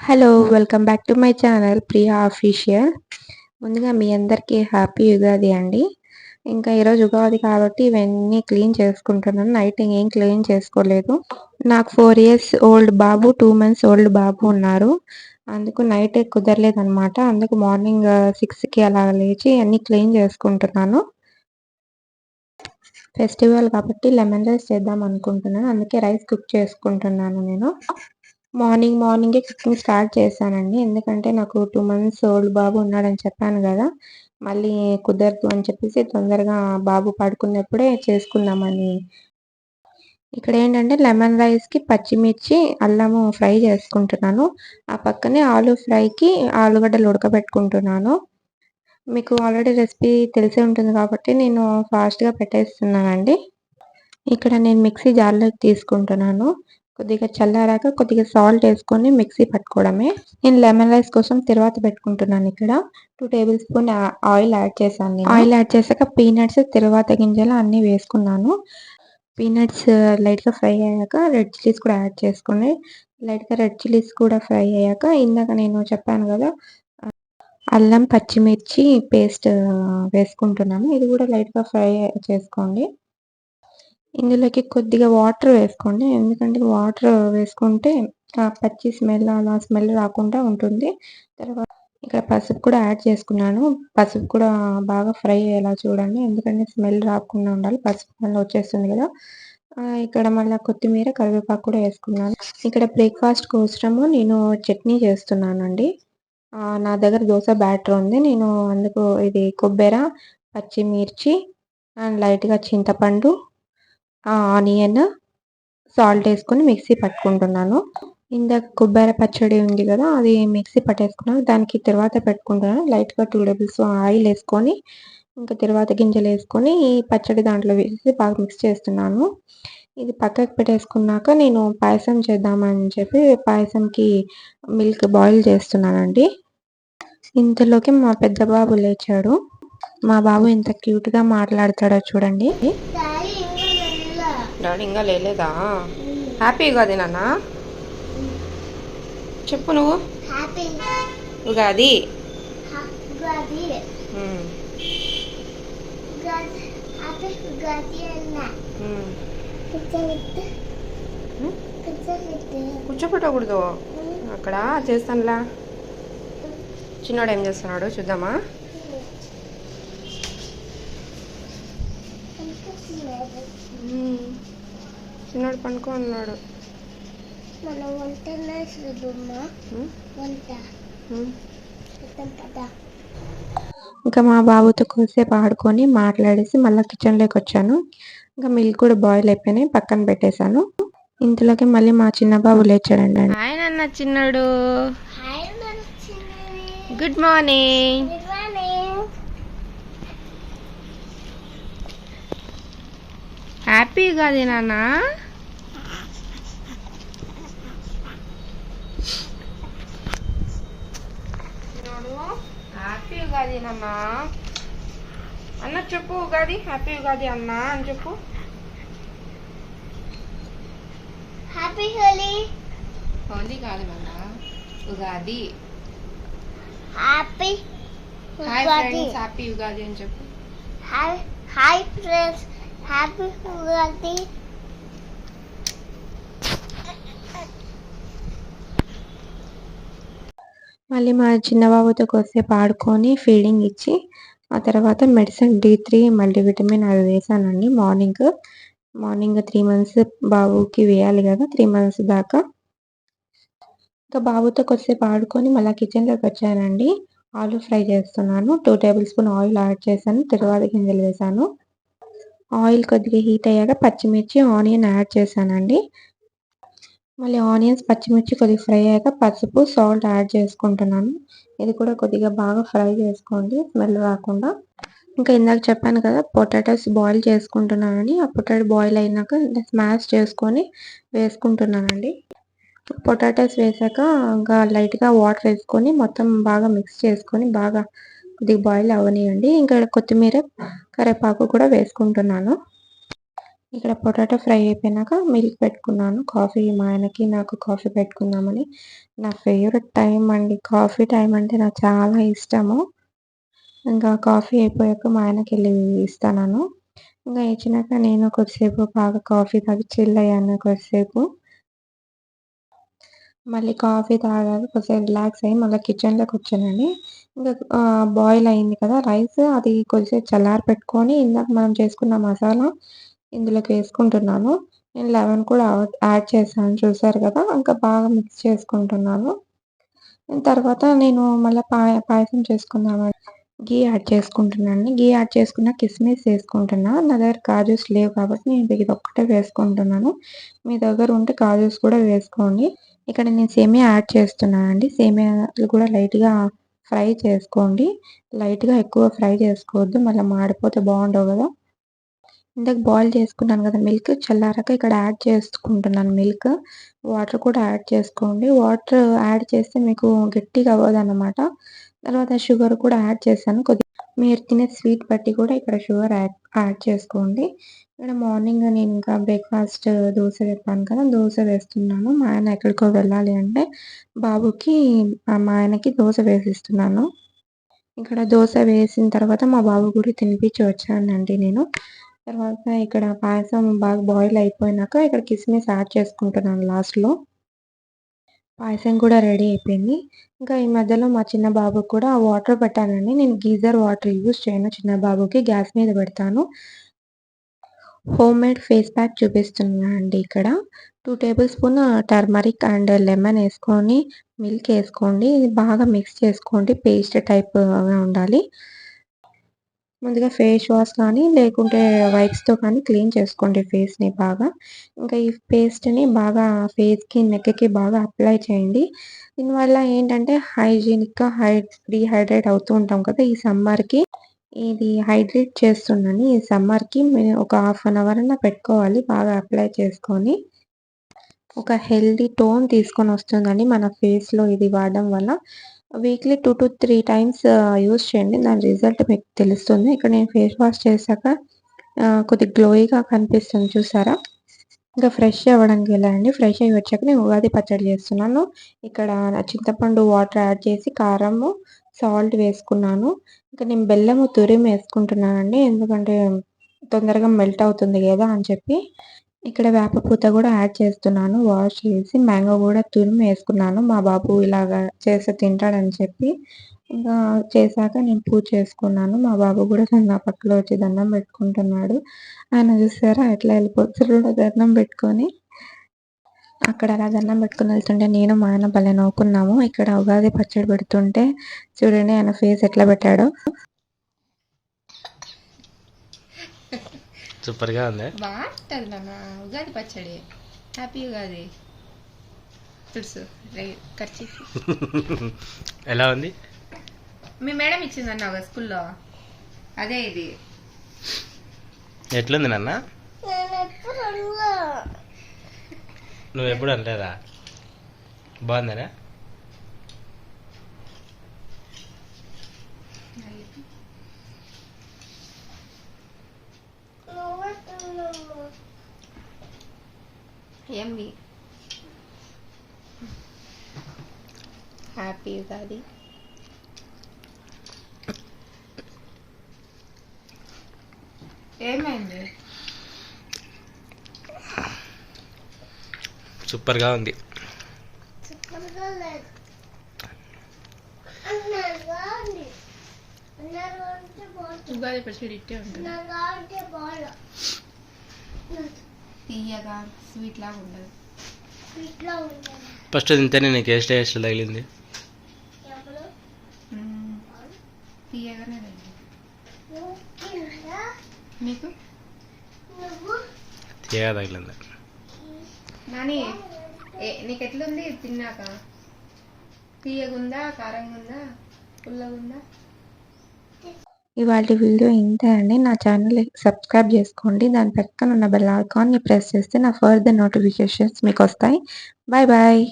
Hello! Welcome back to my channel Priya official. ముందుగా మీ అందరికీ happy Ugadi అండి. ఇంకా ఈరోజు ఉగాది కాబట్టి ఇవన్నీ క్లీన్ చేసుకుంటున్నాను. నైట్ ఏం క్లీన్ చేసుకోలేదు. నాకు 4 ఇయర్స్ ఓల్డ్ బాబు, 2 మంత్స్ ఓల్డ్ బాబు ఉన్నారు. అందుకు నైట్ కుదరలేదనమాట. అందుకు మార్నింగ్ 6కి అలా లేచి అన్నీ క్లీన్ చేసుకుంటున్నాను. ఫెస్టివల్ కాబట్టి లెమన్ రైస్ చేద్దాం అనుకుంటున్నాను. అందుకే రైస్ కుక్ చేసుకుంటున్నాను నేను. మార్నింగే కుకింగ్ స్టార్ట్ చేశానండి. ఎందుకంటే నాకు 2 మంత్స్ ఓల్డ్ బాబు ఉన్నాడని చెప్పాను గదా! మళ్ళీ కుదరదు అని చెప్పేసి తొందరగా బాబు పడుకున్నప్పుడే చేసుకుందామని. ఇక్కడేంటంటే లెమన్ రైస్‌కి పచ్చిమిర్చి, అల్లము ఫ్రై చేసుకుంటున్నాను. ఆ పక్కనే ఆలూ ఫ్రైకి ఆలుగడ్డలు ఉడకబెట్టుకుంటున్నాను. మీకు ఆల్రెడీ రెసిపీ తెలిసే ఉంటుంది కాబట్టి నేను ఫాస్ట్‌గా పెట్టేస్తున్నానండి. ఇక్కడ నేను మిక్సీ జార్‌లోకి తీసుకుంటున్నాను. కొద్దిగా చల్లారాక కొద్దిగా సాల్ట్ ఏసుకొని మిక్సీ పట్టుకోవడమే. నేను లెమన్ రైస్ కోసం తిరువాత పెట్టుకుంటున్నాను ఇక్కడ. 2 టేబుల్ స్పూన్ ఆయిల్ యాడ్ చేశాను నేను. ఆయిల్ యాడ్ చేశాక పీనట్స్, తిరువాత గింజలు అన్నీ వేసుకున్నాను. పీనట్స్ లైట్‌గా ఫ్రై అయ్యాక రెడ్ చిల్లీస్ కూడా యాడ్ చేసుకొని, లైట్‌గా రెడ్ చిల్లీస్ కూడా ఫ్రై అయ్యాక ఇందాక నేను చెప్పాను గదా! అల్లం, పచ్చిమిర్చి పేస్ట్ వేసుకుంటున్నాను. ఇది కూడా లైట్‌గా ఫ్రై చేసుకోండి. ఇందులోకి కొద్దిగా వాటర్ వేసుకోండి. ఎందుకంటే వాటర్ వేసుకుంటే ఆ పచ్చి స్మెల్ అలా స్మెల్ రాకుండా ఉంటుంది. తర్వాత ఇక్కడ పసుపు కూడా యాడ్ చేసుకున్నాను. పసుపు కూడా బాగా ఫ్రై అయ్యేలా చూడండి. ఎందుకంటే స్మెల్ రాకుండా ఉండాలి. పసుపు వల్ల వచ్చేస్తుంది కదా! ఇక్కడ మళ్ళా కొత్తిమీర, కరివేపాకు కూడా వేసుకున్నాను. ఇక్కడ బ్రేక్‌ఫాస్ట్ కోసము నేను చట్నీ చేస్తున్నానండి. నా దగ్గర దోస బ్యాటర్ ఉంది. నేను అందుకు ఇది కొబ్బెర, పచ్చిమిర్చి అండ్ లైట్‌గా చింతపండు, ఆనియన్, సాల్ట్ ఏసుకొని మిక్సీ పట్టుకుంటున్నాను. ఇందాక కొబ్బరి పచ్చడి ఉంది గదా! అది మిక్సీ పట్టేసుకున్నాను. దానికి తిరువాత పెట్టుకుంటున్నాను. లైట్‌గా 2 టేబుల్ స్పూన్ ఆయిల్ ఏసుకొని, ఇంకా తిరువాత గింజలేసుకొని, ఈ పచ్చడి దాంట్లో వేసి బాగా మిక్స్ చేస్తున్నాను. ఇది పక్కకు పెట్టేసుకున్నాక నేను పాయసం చేద్దామని చెప్పి పాయసంకి మిల్క్ బాయిల్ చేస్తున్నానండి. ఇంతలోకి మా పెద్ద బాబు లేచాడు. మా బాబు ఎంత క్యూట్‌గా మాట్లాడతాడో చూడండి. డాడీ ఇంకా లేలేదా? హ్యాపీ ఉగాది నాన్న చెప్పు నువ్వు. ఉగాది కూర్చోపెట్టకూడదు అక్కడ చేస్తానులా. చిన్నోడు ఏం చేస్తున్నాడు చూద్దామా? చిన్నోడు పండుకో ఉన్నాడు. ఇంకా మా బాబుతో కొద్దిసేపు ఆడుకొని మాట్లాడేసి మళ్ళీ కిచెన్లోకి వచ్చాను. ఇంకా మిల్క్ కూడా బాయిల్ అయిపోయినాయి, పక్కన పెట్టేశాను. ఇంతలోకి మళ్ళీ మా చిన్న బాబు లేచాడండి. హాయ్ నాన్న చిన్నాడు. Good morning. హ్యాపీ ఉగాది నాన్న. హ్యాపీ ఉగాది నాన్న అన్న చెప్పు. ఉగాది హ్యాపీ ఉగాది అన్న అని చెప్పు. హ్యాపీ హోలీ. హోలీ కాదు నాన్న, Ugadi. Happy hi friends, happy Ugadi అని చెప్పు. Hi friends, happy Ugadi. మళ్ళీ మా చిన్నబాబుతో కొద్దిసేపు ఆడుకొని ఫీడింగ్ ఇచ్చి ఆ తర్వాత మెడిసిన్ D3 మల్టీవిటమిన్ అవి వేసానండి. మార్నింగ్ 3 మంత్స్ బాబుకి వేయాలి కదా, 3 మంత్స్ దాకా. ఇంకా బాబుతో కొద్దిసేపు ఆడుకొని మళ్ళీ కిచెన్లోకి వచ్చానండి. ఆలూ ఫ్రై చేస్తున్నాను. 2 టేబుల్ స్పూన్ ఆయిల్ యాడ్ చేశాను. తిరువాత గింజలు వేసాను. ఆయిల్ కొద్దిగా హీట్ అయ్యాక పచ్చిమిర్చి, ఆనియన్ యాడ్ చేశానండి. మళ్ళీ ఆనియన్స్, పచ్చిమిర్చి కొద్దిగా ఫ్రై అయ్యాక పసుపు, సాల్ట్ యాడ్ చేసుకుంటున్నాను. ఇది కూడా కొద్దిగా బాగా ఫ్రై చేసుకోండి స్మెల్ రాకుండా. ఇంకా ఇందాక చెప్పాను కదా పొటాటోస్ బాయిల్ చేసుకుంటున్నానని. ఆ పొటాటో బాయిల్ అయినాక స్మాష్ చేసుకొని వేసుకుంటున్నానండి. పొటాటోస్ వేసాక ఇంకా లైట్‌గా వాటర్ వేసుకొని మొత్తం బాగా మిక్స్ చేసుకొని బాగా కొద్దిగా బాయిల్ అవ్వనియండి. ఇంకా కొత్తిమీర, కరివేపాకు కూడా వేసుకుంటున్నాను. ఇక్కడ పొటాటో ఫ్రై అయిపోయినాక మిల్క్ పెట్టుకున్నాను. కాఫీ మా ఆయనకి, నాకు కాఫీ పెట్టుకుందామని. నా ఫేవరెట్ టైమ్ అండి. కాఫీ టైమ్ అంటే నాకు చాలా ఇష్టము. ఇంకా కాఫీ అయిపోయాక మా ఆయనకెళ్ళి ఇస్తాన్నాను. ఇంగా ఇచ్చినాక నేను కొద్దిసేపు బాగా కాఫీ తాగి చిల్ అయ్యాను కొద్దిసేపు. మళ్ళీ కాఫీ తాగాక కొద్దిసేపు రిలాక్స్ అయ్యి మళ్ళా కిచెన్‌లోకొచ్చానండి. ఇంక బాయిల్ అయింది కదా రైస్, అది కొద్దిసేపు చల్లారి పెట్టుకొని ఇందాక మనం చేసుకున్న మసాలా ఇందులోకి వేసుకుంటున్నాను. నేను లెమన్ కూడా యాడ్ చేశాను చూసారు కదా! ఇంకా బాగా మిక్స్ చేసుకుంటున్నాను. తర్వాత నేను మళ్ళా పాయసం చేసుకుందామని ఘీ యాడ్ చేసుకుంటున్నానండి. ఘీ యాడ్ చేసుకున్న కిస్మిస్ వేసుకుంటున్నా. నా దగ్గర కాజూస్ లేవు కాబట్టి నేను ఇదొక్కటే వేసుకుంటున్నాను. మీ దగ్గర ఉంటే కాజూస్ కూడా వేసుకోండి. ఇక్కడ నేను సేమియా యాడ్ చేస్తున్నానండి. సేమియాలు కూడా లైట్‌గా ఫ్రై చేసుకోండి. లైట్‌గా ఎక్కువ ఫ్రై చేసుకోవద్దు. మళ్ళా మాడిపోతే బాగుండవు గదా! ఇందాక బాయిల్ చేసుకున్నాను గదా మిల్క్, చల్లారాక ఇక్కడ యాడ్ చేసుకుంటున్నాను మిల్క్. వాటర్ కూడా యాడ్ చేసుకోండి. వాటర్ యాడ్ చేస్తే మీకు గట్టిగా అవ్వదనమాట. తర్వాత షుగర్ కూడా యాడ్ చేశాను. మీరు తినే స్వీట్ బట్టి కూడా ఇక్కడ షుగర్ యాడ్ చేసుకోండి. ఇక్కడ మార్నింగ్ నేను ఇంకా బ్రేక్‌ఫాస్ట్ దోస చెప్పాను కదా! దోస వేస్తున్నాను. మా ఆయన ఎక్కడికో వెళ్ళాలి అంటే బాబుకి మా ఆయనకి దోస వేసిస్తున్నాను. ఇక్కడ దోస వేసిన తర్వాత మా బాబు కూడా తినిపించి వచ్చానండి నేను. తర్వాత ఇక్కడ పాయసం బాగా బాయిల్ అయిపోయినాక ఇక్కడ కిస్మిస్ యాడ్ చేసుకుంటున్నాను లాస్ట్‌లో. పాయసం కూడా రెడీ అయిపోయింది. ఇంకా ఈ మధ్యలో మా చిన్న బాబుకి కూడా వాటర్ పెట్టానండి. నేను గీజర్ వాటర్ యూజ్ చేయను చిన్న బాబుకి. గ్యాస్ మీద పెడతాను. హోమ్‌మేడ్ ఫేస్ ప్యాక్ చూపిస్తున్నా అండి ఇక్కడ. 2 table spoon turmeric and lemon ఏసుకొని, మిల్క్ ఏసుకోండి. ఇది బాగా మిక్స్ చేసుకోండి. పేస్ట్ టైప్‌గా ఉండాలి. ముందుగా ఫేస్ వాష్ కానీ, లేకుంటే వైప్స్‌తో కానీ క్లీన్ చేసుకోండి ఫేస్‌ని బాగా. ఇంకా ఈ పేస్ట్‌ని బాగా ఫేస్‌కి, నెక్‌కి బాగా అప్లై చేయండి. దీనివల్ల ఏంటంటే హైజీనిక్‌గా డీహైడ్రేట్ అవుతూ ఉంటాం కదా! ఈ సమ్మర్‌కి ఇది హైడ్రేట్ చేస్తుందని ఈ సమ్మర్‌కి ఒక హాఫ్ అన్ అవర్ అన్నా పెట్టుకోవాలి బాగా అప్లై చేసుకొని. ఒక హెల్తీ టోన్ తీసుకొనొస్తుందండి మన ఫేస్‌లో ఇది వాడడం వల్ల. వీక్లీ 2-3 టైమ్స్ యూజ్ చేయండి. దాని రిజల్ట్ మీకు తెలుస్తుంది. ఇక్కడ నేను ఫేస్ వాష్ చేశాక కొద్దిగా గ్లోయిగా కనిపిస్తుంది చూసారా? ఇంకా ఫ్రెష్ అవ్వడానికి వెళ్ళానండి. ఫ్రెష్ అయ్యి వచ్చాక నేను ఉగాది పచ్చడి చేస్తున్నాను. ఇక్కడ చింతపండు వాటర్ యాడ్ చేసి కారము, సాల్ట్ వేసుకున్నాను. ఇంకా నేను బెల్లము తురిమి వేసుకుంటున్నానండి. ఎందుకంటే తొందరగా మెల్ట్ అవుతుంది గదా అని చెప్పి. ఇక్కడ వేప పూత గూడా యాడ్ చేస్తున్నాను. వాష్ చేసి మ్యాంగో గూడా తురిమి వేసుకున్నాను. మా బాబు ఇలాగా చేస్తే తింటాడని చెప్పి. ఇంకా చేశాక నేను పూజ చేసుకున్నాను. మా బాబు గూడా నా పక్కలో వచ్చి దండం పెట్టుకుంటున్నాడు. ఆయన చూసారా ఎట్లా ఎళ్ళిపోతున్నాడో దండం పెట్టుకొని. అక్కడ అలా దండం పెట్టుకొని వెళ్తుంటే నేను మా ఆయన భలే నవ్వుకున్నాము. ఇక్కడ ఉగాది పచ్చడి పెడుతుంటే చూడండి ఆయన ఫేస్ ఎట్లా పెట్టాడో. సూపర్‌గా ఉంది. బాగుంటది నాన్న ఉగాది పచ్చడి. హ్యాపీ ఉగాది. తుడుసు ఖర్చీఫ్. ఎలా ఉంది? మీ మేడం ఇచ్చిందన్నావు కదా స్కూల్లో, అదే ఇది. ఎట్లుంది నాన్న? నువ్వు ఎప్పుడు అనలేదా? బాగుందనా? యమ్మీ. హ్యాపీ ఉగాది. ఏమైంది? సూపర్‌గా ఉంది. ఉగాది పచ్చడి ఇట్టే ఉంటుంది. తీయగా స్వీట్ లాగా ఉండదు. ఫస్ట్ తింటేనే నీకు ఏ టేస్ట్ తగిలింది? తీయగానే మీకు తీయగా తగిలింది. నాని నీకు ఎట్లుంది తిన్నాక? తీయగుందా, కారంగా ఉందా, పుల్లగుందా? ఇవాల్టి వీడియో ఇంతే అండి. నా ఛానల్‌ని సబ్స్క్రైబ్ చేసుకోండి. దాని పక్కన ఉన్న బెల్ ఐకాన్‌ని ప్రెస్ చేస్తే నా ఫర్దర్ నోటిఫికేషన్స్ మీకొస్తాయి. Bye bye.